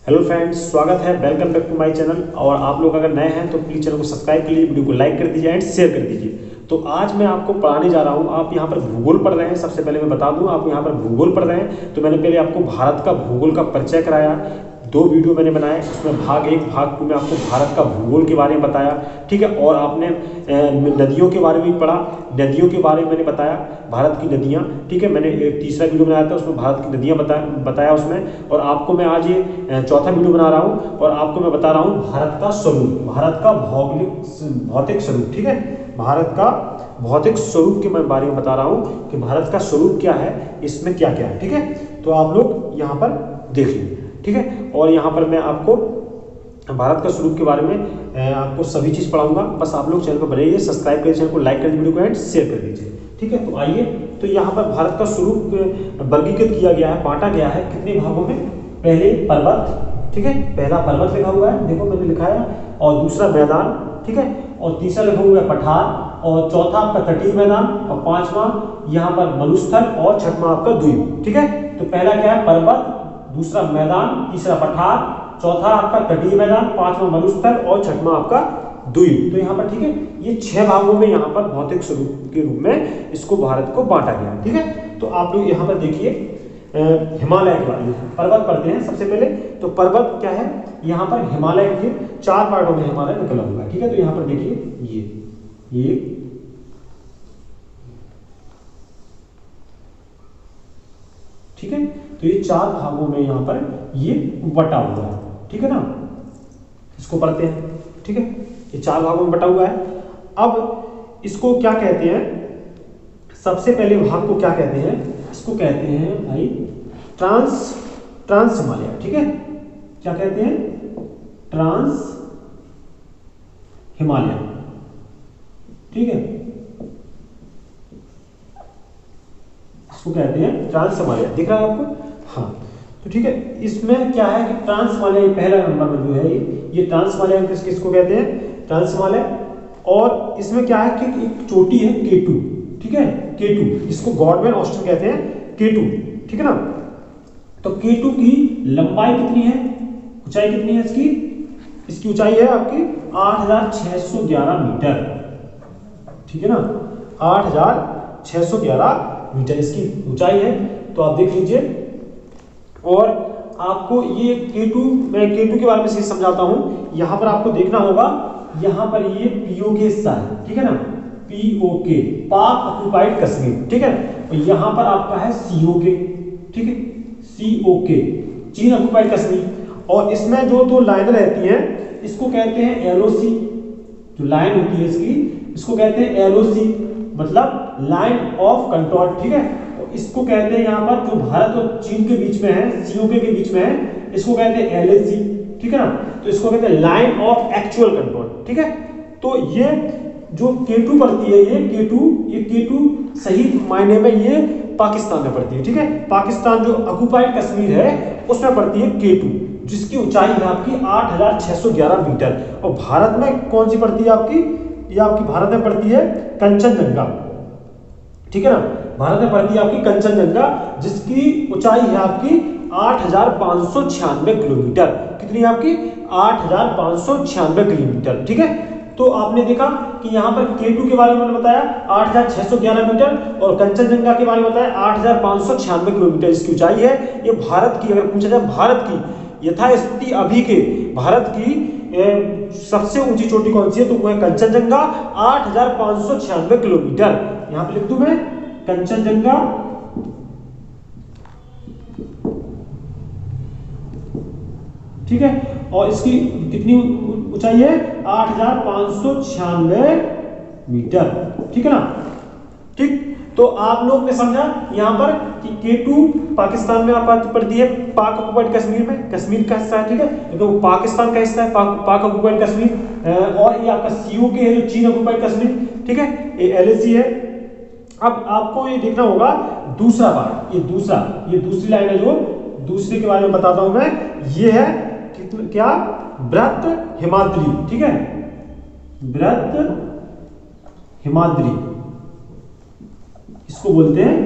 Hello friends, स्वागत है। Welcome back to my channel. और आप लोग अगर नए हैं तो प्लीज़ चैनल को सब्सक्राइब कर लीजिए, वीडियो को लाइक कर दीजिए एंड शेयर कर दीजिए। तो आज मैं आपको पढ़ाने जा रहा हूँ। आप यहाँ पर भूगोल पढ़ रहे हैं। सबसे पहले मैं बता दूँ, आप यहाँ पर भूगोल पढ़ रहे हैं तो मैंने पहले आपको भारत का भूगोल का परिचय कराया। 2 वीडियो मैंने बनाए, उसमें भाग 1 भाग 2 में आपको भारत का भूगोल के बारे में बताया, ठीक है। और आपने नदियों के बारे में भी पढ़ा, नदियों के बारे में मैंने बताया, भारत की नदियाँ, ठीक है। मैंने एक तीसरा वीडियो बनाया था, उसमें भारत की नदियाँ बताया उसमें। और आपको मैं आज ये चौथा वीडियो बना रहा हूँ और आपको मैं बता रहा हूँ भारत का स्वरूप, भारत का भौतिक स्वरूप, ठीक है। भारत का भौतिक स्वरूप के मैं बारे में बता रहा हूँ कि भारत का स्वरूप क्या है, इसमें क्या क्या है, ठीक है। तो आप लोग यहाँ पर देख लीजिए, ठीक है। और यहाँ पर मैं आपको भारत का स्वरूप के बारे में आपको सभी चीज़ पढ़ाऊंगा। बस आप लोग चैनल पर बने रहिए, सब्सक्राइब करिए, चैनल को लाइक कर दीजिए, वीडियो को एंड शेयर कर दीजिए, ठीक है। तो आइए, तो यहाँ पर भारत का स्वरूप वर्गीकृत किया गया है, बांटा गया है कितने भागों में। पहले पर्वत, ठीक है, पहला पर्वत लिखा हुआ है, देखो मैंने लिखा है। और दूसरा मैदान, ठीक है। और तीसरा लिखा हुआ है पठार। और चौथा आपका तटीय मैदान। और पांचवा यहाँ पर मरुस्थल। और छठवां आपका द्वीप, ठीक है। तो पहला क्या है, पर्वत, दूसरा मैदान, तीसरा पठार, चौथा आपका तटीय मैदान, पांचवा मरुस्थल और छठवां आपका द्वीप। तो यहाँ पर, ठीक है, ये 6 भागों में यहाँ पर भौतिक स्वरूप के रूप में इसको भारत को बांटा गया, ठीक है। तो आप लोग यहाँ पर देखिए हिमालय के बारे में पर्वत पढ़ते हैं सबसे पहले। तो पर्वत क्या है, यहाँ पर हिमालय के 4 पार्टों में हिमालय निकला हुआ है, ठीक है। तो यहाँ पर देखिए ये ठीक है। तो ये 4 भागों में यहाँ पर ये बटा हुआ है, ठीक है ना। इसको पढ़ते हैं, ठीक है। ये 4 भागों में बटा हुआ है। अब इसको क्या कहते हैं, सबसे पहले भाग को क्या कहते हैं, इसको कहते हैं भाई ट्रांस हिमालय, ठीक है। क्या कहते हैं, ट्रांस हिमालय, ठीक है। इसको कहते हैं ट्रांस हिमालय, दिख रहा है आपको, हाँ। तो ठीक है, इसमें क्या है कि ट्रांस हिमालय पहला नंबर में जो है ये ट्रांस हिमालय किसको कहते हैं, ट्रांस हिमालय। और इसमें क्या है कि एक चोटी है K2, ठीक है, K2, इसको गॉडमैन ऑस्टिन कहते हैं, K2, ठीक है ना। तो K2 की लंबाई कितनी है, ऊंचाई कितनी है इसकी ऊंचाई है आपकी 8611 मीटर, ठीक है ना। 8611 मीटर इसकी ऊंचाई है। तो आप देख लीजिए। और आपको ये K2, मैं K2 के बारे में समझाता हूं। यहां पर आपको देखना होगा, यहां पर ये POK हिस्सा है, ठीक है ना, POK, पाक ऑक्युपाइड कश्मीर, ठीक है। और यहां पर आपका है COK, ठीक है, COK, चीन ऑक्युपाइड कश्मीर। और इसमें जो 2 लाइन रहती हैं, इसको कहते हैं LOC, जो लाइन होती है इसको कहते हैं LOC, मतलब लाइन ऑफ कंट्रोल, ठीक है। और इसको कहते हैं यहाँ पर, जो भारत और चीन के बीच में है, COK के बीच में है, इसको कहते हैं LAC, ठीक है ना। तो इसको कहते हैं लाइन ऑफ एक्चुअल कंट्रोल, ठीक है। तो ये जो K2 पड़ती है, ये K2 सही मायने में ये पाकिस्तान में पड़ती है, ठीक है। पाकिस्तान जो ऑक्युपाइड कश्मीर है उसमें पड़ती है K2, जिसकी ऊंचाई है आपकी 8611 मीटर। और भारत में कौन सी पड़ती है आपकी, ये आपकी भारत में पड़ती है कंचनजंगा, ठीक है ना। भारत में पड़ती है आपकी कंचनजंगा, जिसकी ऊंचाई है आपकी 8596 किलोमीटर। कितनी है आपकी, 8596 किलोमीटर, ठीक है। तो आपने देखा कि यहाँ पर K2 के बारे में मैंने बताया 8611 मीटर, और कंचनजंगा के बारे में बताया 8596 किलोमीटर इसकी ऊंचाई है। ये भारत की, अगर पूछा जाए भारत की यथास्थिति अभी के भारत की सबसे ऊंची चोटी कौन सी है, तो वो है कंचनजंगा, 8596 किलोमीटर। यहां पे लिख दूं मैं कंचनजंगा, ठीक है। और इसकी कितनी ऊंचाई है, 8596 मीटर, ठीक है ना, ठीक। तो आप लोग ने समझा यहाँ पर कि K2 पाकिस्तान में आप पड़ती है, पाक ऑक्युपाइड कश्मीर में, कश्मीर का हिस्सा है, ठीक है। तो पाकिस्तान का हिस्सा है पाक ऑक्युपाइड कश्मीर। और ये आपका COK है, जो चीन ऑक्युपाइड कश्मीर, ठीक है, ये LAC है। अब आपको ये देखना होगा दूसरा पार्ट, ये दूसरी लाइन है, जो दूसरे के बारे में बताता हूं मैं। ये है क्या, वृत्त हिमाद्री, ठीक है, वृत्त हिमाद्री, इसको बोलते हैं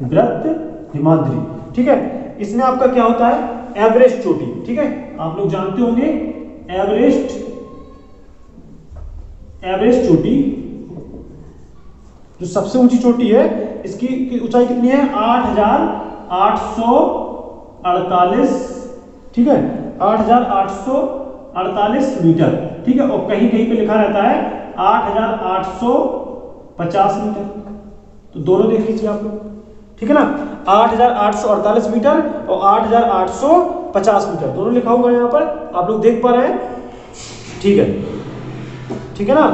वृत्त हिमाद्री, ठीक है। इसमें आपका क्या होता है, एवरेस्ट चोटी, ठीक है, आप लोग जानते होंगे एवरेस्ट चोटी जो सबसे ऊंची चोटी है, इसकी ऊंचाई कितनी है? 8,848, ठीक है, 8,848 मीटर, ठीक है, और कहीं कहीं पे लिखा रहता है 8,850 मीटर। तो दोनों देख लीजिए आप लोग, ठीक है ना, 8,848 मीटर और 8,850 मीटर दोनों लिखा हुआ है यहाँ पर, आप लोग देख पा रहे हैं, ठीक है, ठीक है ना,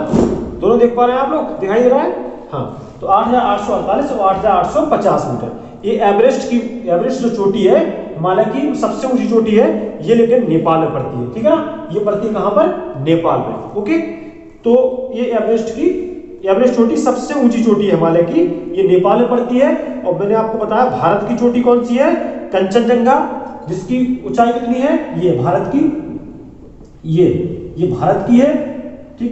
दोनों देख पा रहे हैं आप लोग, दिखाई दे रहा है, हाँ। तो 8,848 और 8,850 मीटर, ये एवरेस्ट जो चोटी है हिमालय की सबसे ऊंची चोटी है, ये लेकिन नेपाल में पड़ती है, ठीक है ना, ये पड़ती है कहां पर? नेपाल में, ओके। तो ये एवरेस्ट चोटी सबसे ऊंची चोटी है हिमालय की, ये नेपाल में पड़ती है। और मैंने आपको बताया भारत की चोटी कौन सी है? कंचनजंगा, जिसकी ऊंचाई कितनी है? ये भारत की, ये भारत की है, ठीक,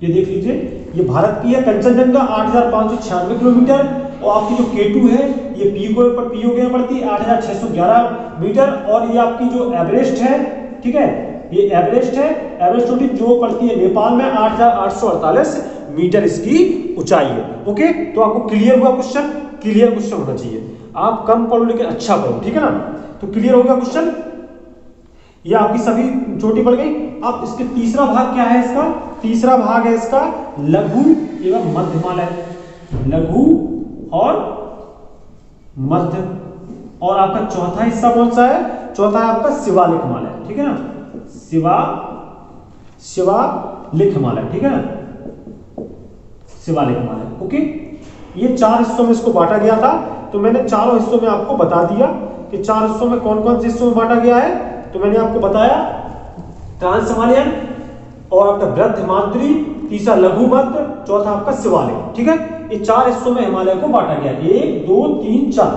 ये देख लीजिए, ये भारत की है कंचनजंगा 8,596 किलोमीटर। और आपकी जो K2 है ये पीओके पर पड़ती है 8,611 मीटर। और ये आपकी जो एवरेस्ट है, ठीक है, ये एवरेस्ट चोटी जो पड़ती है नेपाल में 8,848 मीटर इसकी ऊंचाई है, ओके। तो आपको क्लियर हुआ क्वेश्चन? क्लियर क्वेश्चन होना चाहिए, आप कम पढ़ो लेकिन अच्छा पढ़ो, ठीक है ना। तो क्लियर हो गया क्वेश्चन, ये आपकी सभी चोटी पड़ गई। अब इसके तीसरा भाग क्या है? इसका तीसरा भाग है इसका लघु एवं मध्य हिमालय, लघु और मध्य। और आपका चौथा हिस्सा कौन सा है? चौथा है आपका शिवालिक हिमालय, ठीक है ना, शिवालिक हिमालय, ठीक है ना, शिवालिक हिमालय, ओके। ये 4 हिस्सों में इसको बांटा गया था, तो मैंने चारों हिस्सों में आपको बता दिया कि 4 हिस्सों में कौन कौन से हिस्सों में बांटा गया है। तो मैंने आपको बताया ट्रांस हिमालयन और आपका वृद्ध हिमाद्री, तीसरा लघु मध्य, चौथा आपका शिवालिक, ठीक है। ये 4 हिस्सों में हिमालय को बांटा गया, 1 2 3 4।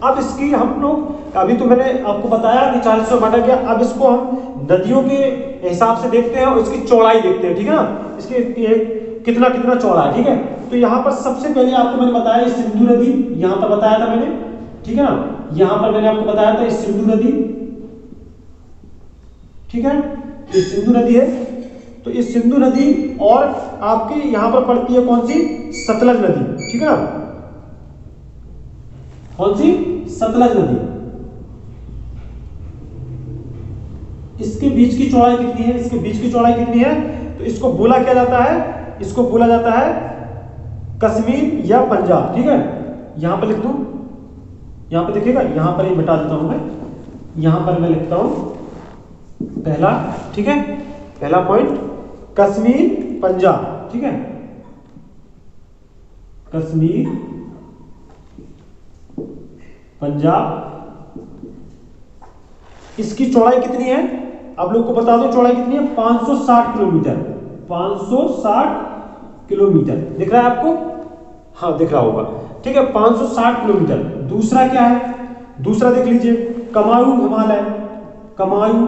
अब इसकी हम लोग, अभी तो मैंने आपको बताया कि 4 हिस्सों में बांटा गया, अब इसको हम नदियों के हिसाब से देखते हैं और इसकी चौड़ाई देखते हैं, ठीक है ना, इसकी कितना कितना चौड़ा है, ठीक है। तो यहाँ पर सबसे पहले आपको मैंने बताया सिंधु नदी, यहाँ पर बताया था मैंने, ठीक है ना, यहाँ पर मैंने आपको बताया था सिंधु नदी, ठीक है, ये सिंधु नदी है। तो ये सिंधु नदी और आपकी यहां पर पड़ती है कौन सी? सतलज नदी, ठीक है ना, कौन सी? सतलज नदी। इसके बीच की चौड़ाई कितनी है? इसके बीच की चौड़ाई कितनी है? तो इसको बोला क्या जाता है? इसको बोला जाता है कश्मीर या पंजाब, ठीक है। यहां पर लिख दूं, यहां पर देखिएगा, यहां पर ही मिटा देता हूं मैं, यहां पर मैं लिखता हूं पहला, ठीक है, पहला पॉइंट कश्मीर पंजाब, ठीक है, कश्मीर पंजाब। इसकी चौड़ाई कितनी है आप लोग को बता दो, चौड़ाई कितनी है? 560 किलोमीटर, 560 किलोमीटर, दिख रहा है आपको? हाँ दिख रहा होगा, ठीक है, 560 किलोमीटर। दूसरा क्या है? दूसरा देख लीजिए, कमायू हिमालय, कमायू,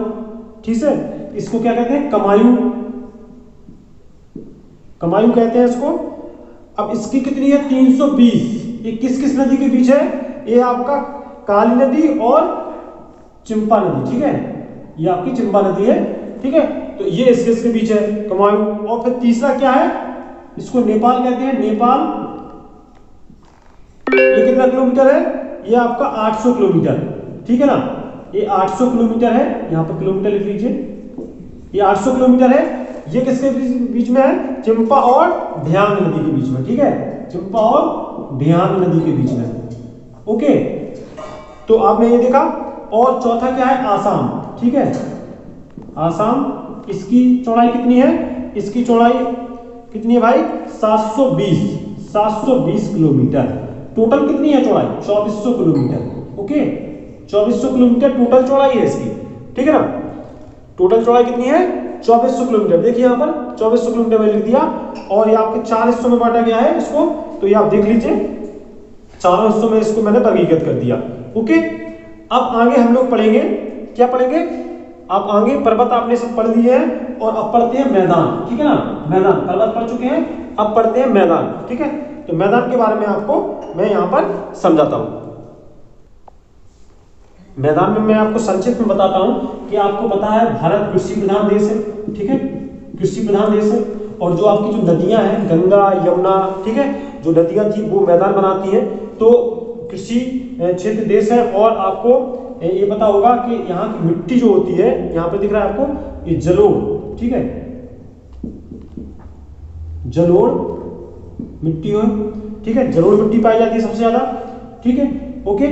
ठीक है, इसको क्या कहते हैं? कमायू, कमायू कहते हैं इसको। अब इसकी कितनी है? 320। ये किस किस नदी के बीच है? ये आपका काली नदी और चिंपा नदी, ठीक है, ये आपकी चिंपा नदी है, ठीक है। तो ये इसके बीच है कमायू। और फिर तीसरा क्या है? इसको नेपाल कहते हैं, नेपाल। ये कितना किलोमीटर है? ये आपका 800 किलोमीटर, ठीक है ना, ये 800 किलोमीटर है, यहां पर किलोमीटर लिख लीजिए, ये 800 किलोमीटर है। ये किसके बीच में है? चिंपा और ध्यांग नदी के बीच में, ठीक है, चिंपा और ध्यांग नदी के बीच में, ओके। तो आपने ये देखा। और चौथा क्या है? आसाम, ठीक है, आसाम। इसकी चौड़ाई कितनी है? इसकी चौड़ाई कितनी है भाई? 720 किलोमीटर। टोटल कितनी है चौड़ाई? 2400 किलोमीटर, ओके, 2400 किलोमीटर टोटल चौड़ाई है इसकी, ठीक है ना। टोटल चौड़ाई कितनी है? 2400 किलोमीटर। देखिए यहाँ पर 2400 किलोमीटर मैंने लिख दिया। और ये आपके 4 हिस्सों में बांटा गया है इसको, तो ये आप देख लीजिए, चारों हिस्सों में इसको मैंने वर्गीकृत कर दिया, ओके। अब आगे हम लोग पढ़ेंगे, क्या पढ़ेंगे? आप आगे पर्वत आपने सब पढ़ लिए हैं और अब पढ़ते हैं मैदान, ठीक है ना, मैदान। पर्वत पढ़ चुके हैं, अब पढ़ते हैं मैदान, ठीक है। तो मैदान के बारे में आपको मैं यहां पर समझाता हूं। मैदान में मैं आपको संक्षिप्त में बताता हूँ कि आपको पता है भारत कृषि प्रधान देश है, ठीक है, कृषि प्रधान देश है। और जो आपकी जो नदियां हैं गंगा यमुना, ठीक है, जो नदियां थी वो मैदान बनाती हैं, तो कृषि क्षेत्र देश है। और आपको ये पता होगा कि यहाँ की मिट्टी जो होती है, यहाँ पे दिख रहा है आपको ये जलोढ़, ठीक है, जलोढ़ मिट्टी हो, ठीक है, जलोढ़ मिट्टी पाई जाती है सबसे ज्यादा, ठीक है, ओके।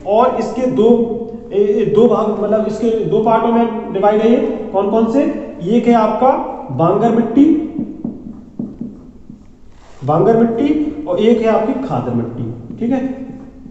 और इसके दो भाग, मतलब इसके दो पार्टों में डिवाइड है ये, कौन कौन से, एक है आपका बांगर मिट्टी, बांगर मिट्टी, और एक है आपकी खादर मिट्टी, ठीक है,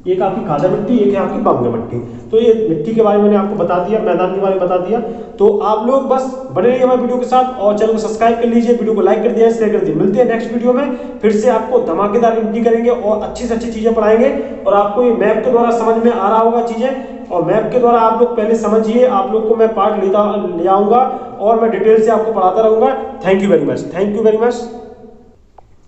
एक आपकी खादर मिट्टी, एक है आपकी बांगर मिट्टी। तो ये मिट्टी के बारे में मैंने आपको बता दिया, मैदान के बारे में बता दिया। तो आप लोग बस बने रहिए हमारे वीडियो के साथ और चैनल को सब्सक्राइब कर लीजिए, वीडियो को लाइक कर दिया, शेयर कर दिया। मिलते हैं नेक्स्ट वीडियो में, फिर से आपको धमाकेदार वीडियो करेंगे और अच्छी से अच्छी चीजें पढ़ाएंगे। और आपको ये मैप के द्वारा समझ में आ रहा होगा चीजें, और मैप के द्वारा आप लोग पहले समझिए, आप लोग को मैं पार्ट ले आऊंगा और मैं डिटेल से आपको पढ़ाता रहूंगा। Thank you very much, thank you very much.